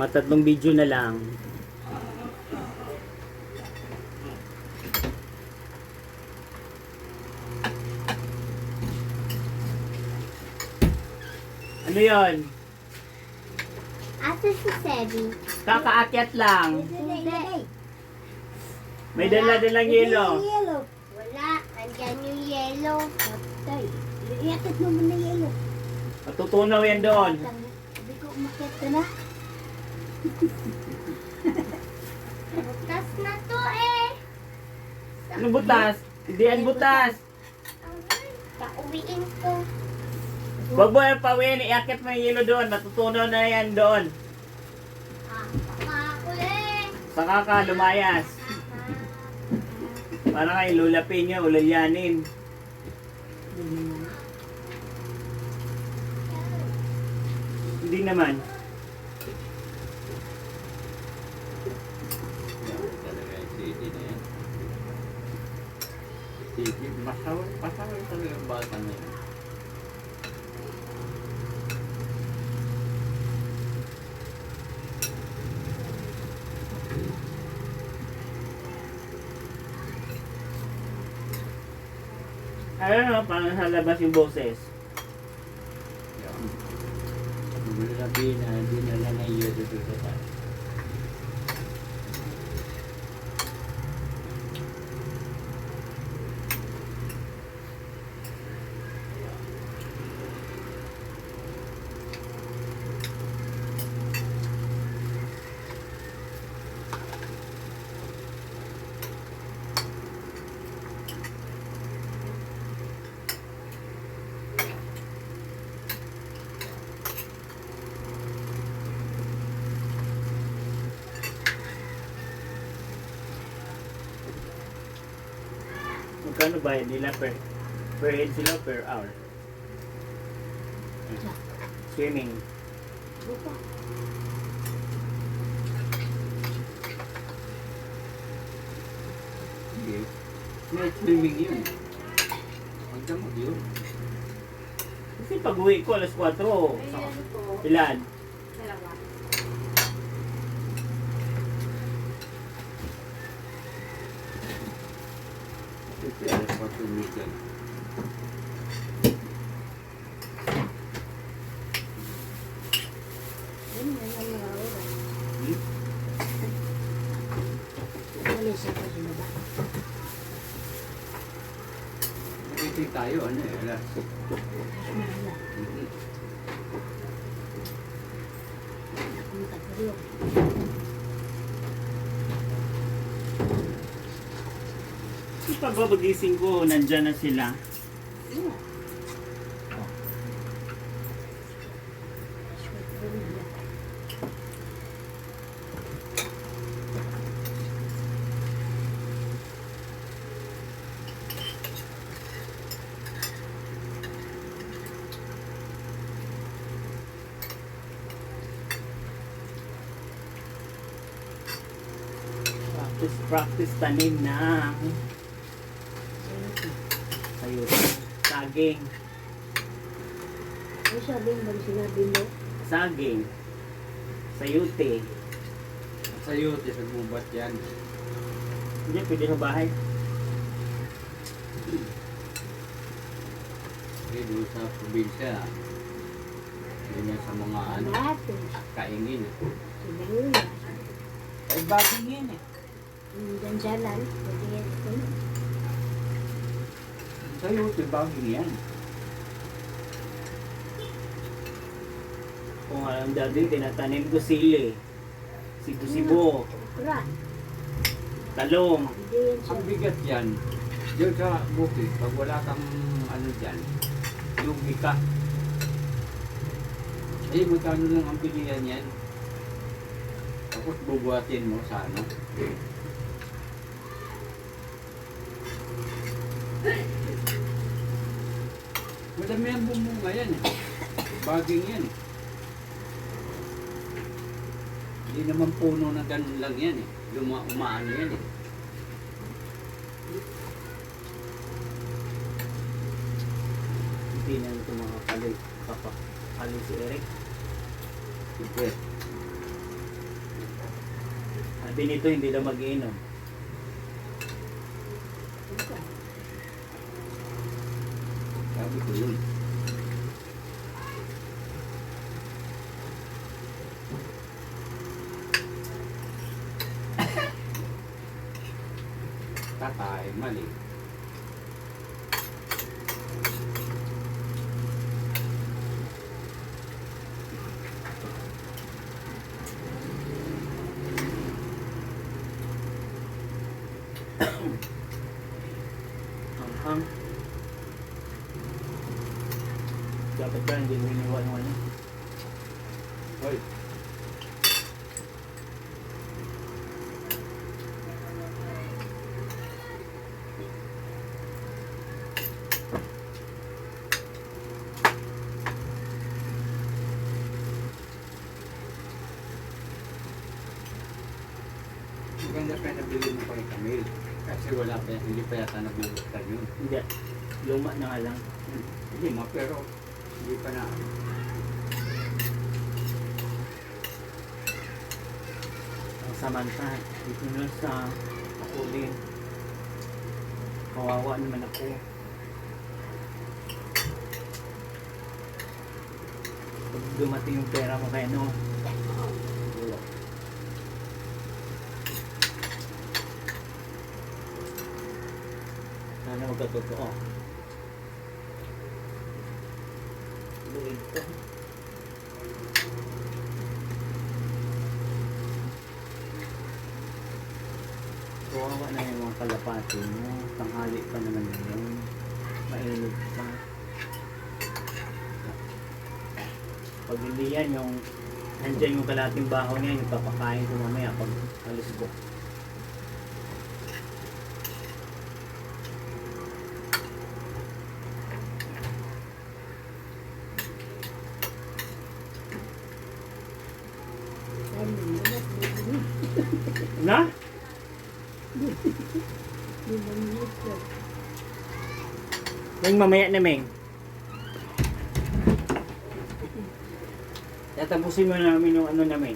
Mga 3 video na lang. Ano yon? Asa si Sebi? Kakaakyat lang. Hindi. May dala-dalang yelo. Wala. Andyan yung yellow. Tay, iyakat mo muna yellow. Matutunaw yan doon. Sabi ko, umakyat ka na. Butas na to eh. Ano butas? Hindi yan butas. Pauwiin ko. Huwag mo yung pawin. Iakit mo yung yelo doon. Matutunaw na yan doon. Kakakuli. Saka ka lumayas. Para kayo lulapin nyo, ulalyanin. Hindi naman. Talaga yung city na yan. City, masawal talaga yung bata na yan. Ano, parang sa labas yung boses. Yan. Hindi sabihin na dinala na iyo dito sa tayo. Magkano bayad nila per head sila per hour? Swimming. Hindi. May swimming yun. Magdamag yun. Kasi pag uwi ko alas 4. Ilan? Kasi alas 4 weekend. Hmm? Nakiti tayo, ano eh, alas. Mhm. Kasi pag babagising ko, nandyan na sila. Practice tanim ng ayun, saging. Ano sabihin ba sinabi mo? Saging. Sayute. Sa'yo, sa gubat yan. Hindi, pwede sa bahay. Okay, doon sa probinsya. Yun yan sa mga ano, Dati. kaingin. Sinabi Ay, baging yan eh. Dyan-dyanan. Pwede yan ito. Sa'yo, baging yan. Kung alam dati, tinatanim ko sili. Sibo-sibo. Okra. Talong. Hindi yan siya. Ang bigat yan. Diyan sa bukid, pag wala kang ano dyan, lugi ka. Eh, magkano lang ang pilihan yan? Tapos bubuhatin mo sa ano. Madami ang bumunga yan eh. Baging yan eh. Hindi naman puno na ganun lang yan eh. Umaano yan eh. Hindi na ito mga kapakali si Eric. Siyempre. Sabi nito hindi daw mag-iinom. Sabi ko yun. Tatay, mali. Hanghang. Dapat ba hindi mo iniwan yung ano? Hoy. Maganda pa nabili mo pa kay Camille. Kasi wala pa, hindi pa yata nabubuktan yun. Hindi. Luma na nga lang. Hindi mo, pero hindi pa na. Ang Samantha, dito na sa Akulin. Kawawa naman ako. Pag dumating yung pera mo kaya no, Wala. sana magkatotoo. Luwid ko. Kawawa na yung mga kalapati mo. Tanghali pa naman yun. Mainit pa. Pag hindi yan, yung nandyan yung kalating baho niya, yung papakain ko mamaya pag alis ko. Na? Meng, mamaya na, Meng. Tatapusin mo namin yung ano namin.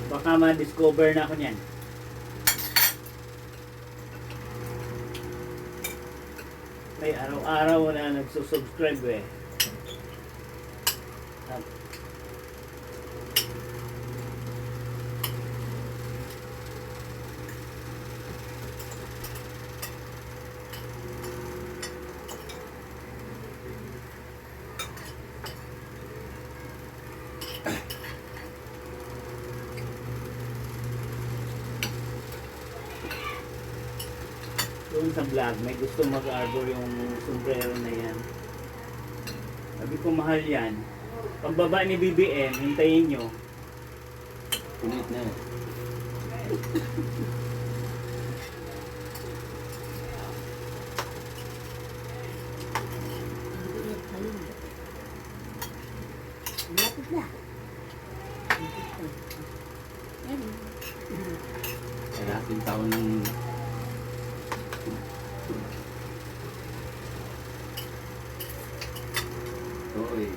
Baka ma-discover na ako niyan. May araw-araw na nagsusubscribe eh. Doon sa vlog, may gusto mag-arbor yung sombrero na yan. Sabi ko, mahal yan. Pagbaba ni BBM, hintayin nyo. Punit na yun. Lapit na. Kalating taon ng Oy.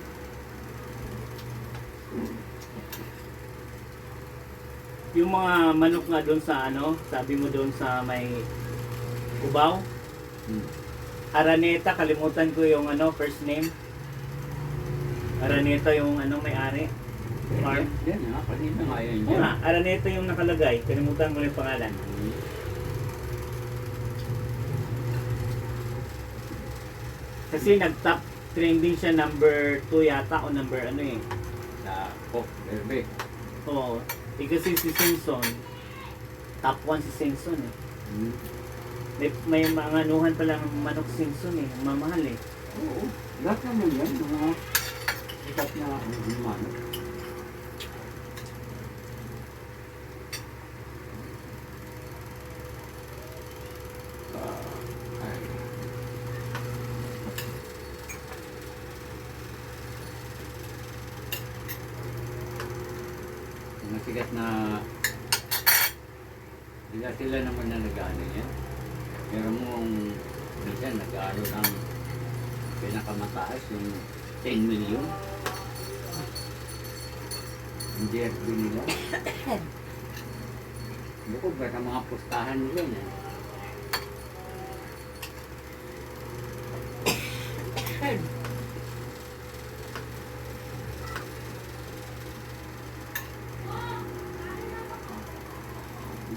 Yung mga manok nga doon sa ano, sabi mo doon sa may Cubao, Araneta, kalimutan ko yung ano, first name. Araneta yung ano, may-ari. Farm. Yan nga, kanina nga yan Oo dyan. nga, Araneta yung nakalagay. Kalimutan ko yung pangalan. Kasi nag-top trending siya number 2 yata o number ano eh. Sa Pop Berbe. Oo. Kasi si Simpson, top 1 si Simpson eh. May mga anuhan pala ng manok Simpson eh. Mamahal eh. Oo. Lahat naman yan, mga sikat na manok. Ay. Mga sikat na sila naman na nag-ano yan. Meron mong minsan nag-ano ng pinakamataas yung 10 million. Hindi at binila. Bukod ba sa mga pustahan nila yan?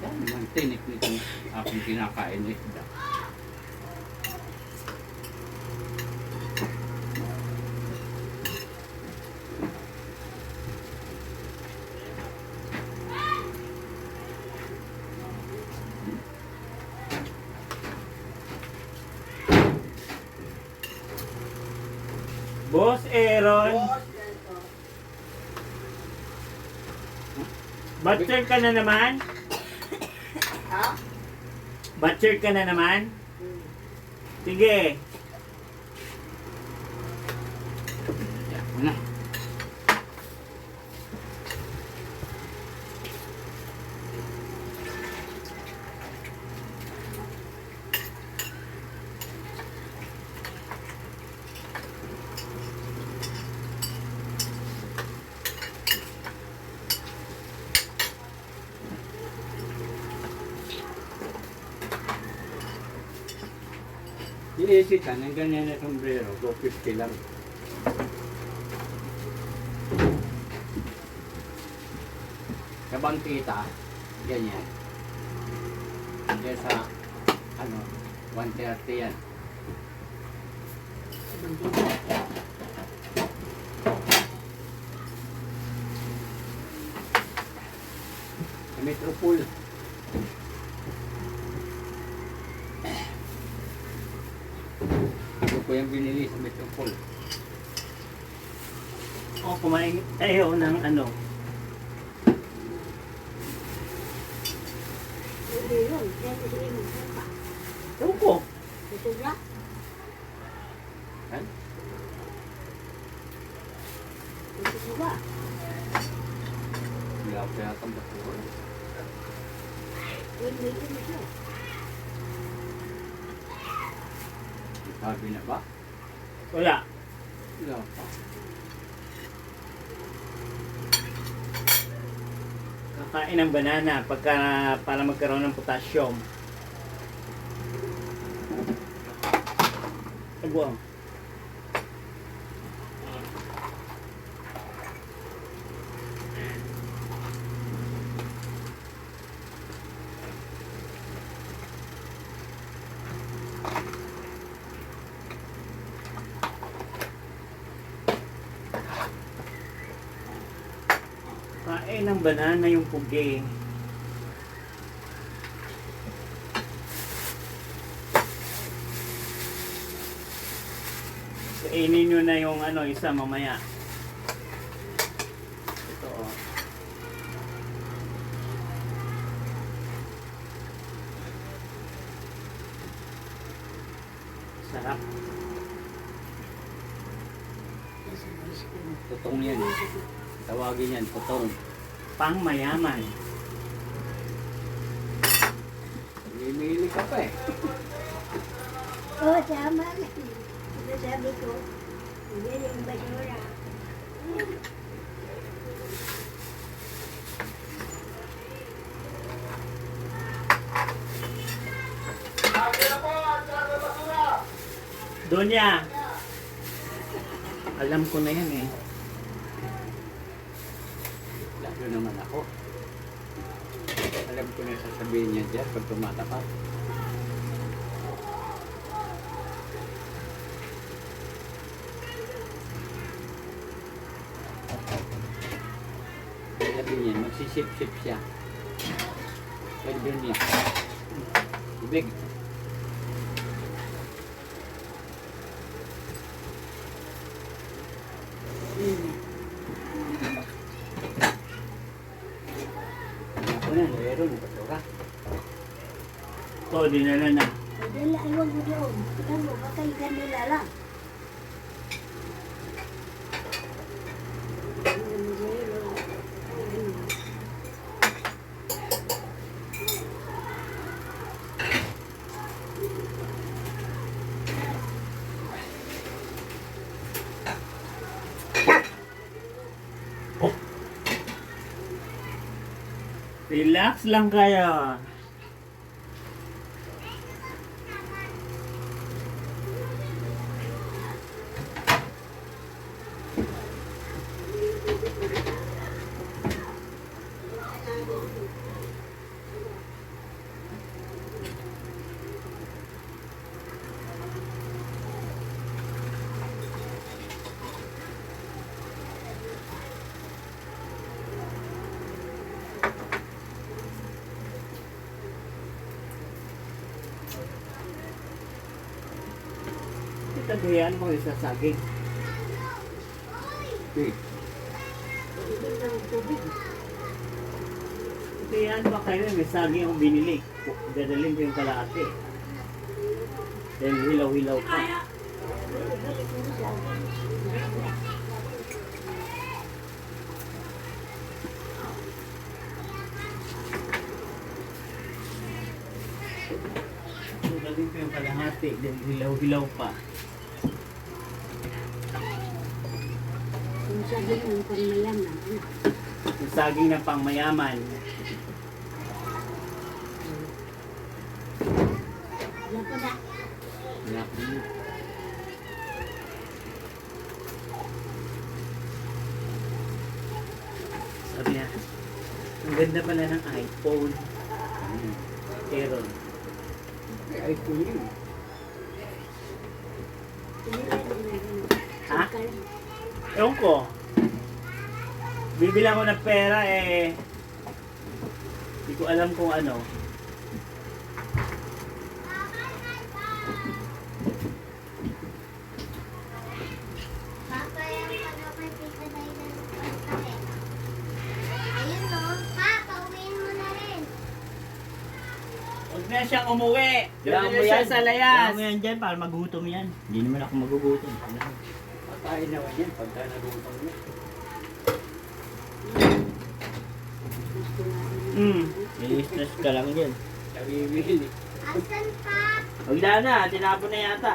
Dahil naman tinik nitong aking kinakain na isda. Boss Aaron, butcher ka na naman? Ha? Butcher ka na naman? Sige. Yan ko na. Iisitan, ang ganyan na sombrero, 250 lang. Sa bangkita, ganyan. Diyan sa, 130 yan. Sa Metropol. Ito po yung binili sa Metropol. O, kumain tayo ng ano. Hindi yun. Dito sa inyo. Ewan ko. Ito na. Yan. Ito ba? Hindi ako kaya kang basura. Hindi ito siya. Sabi na ba? Wala. Wala pa. Kakain ng banana para magkaroon ng potassium. Abuang. Kain ng banana yung pugi. Kainin nyo na yung isa mamaya. Ito oh. Sarap. Tutong yan eh. Tawagin yan, tutong. Pang mayaman. Mimili ka pa eh. Oo, tama. Ito sabi ko. Yan yung basura. Donya. Alam ko na yan eh. Lalo naman ako. Alam ko na sasabihin niya dyan pag tumatapat. Sabi niya, magsisip-sip siya. Pwede niya. Big. Ako na, meron. Basura. Ito, dinala na. Dala, iwan mo doon. Tignan mo, baka ikan nila lang. Relax lang kayo. Tagayaan mo yung sasaging. Tagayaan pa kayo, may saging akong binili. Dadalhin ko yung kalahati. Dahil hilaw-hilaw pa. Dadalhin ko yung kalahati dahil hilaw-hilaw pa. Kung sabi ng pangmayaman, Yung saging ng pangmayaman. alam ko na. Sabi niya, ang ganda pala ng iPhone. Aaron. Ay, kunin. Ha? Ewan ko. Bibila ko ng pera eh. Hindi ko alam kung ano. Papa, yung ano kay Tita Dayna ng pagkain. Ayun no. Pa, pauwiin mo na rin. Huwag na siyang umuwi. Kailangan Doon mo na siya yan. sa layas. Kailangan mo yan dyan para magutom yan. Hindi naman ako magugutom. Patayin naman yan pagka nagutom mo. I-stress ka lang dyan. Nabibili. Asan pa? Wala na, tinapon na yata.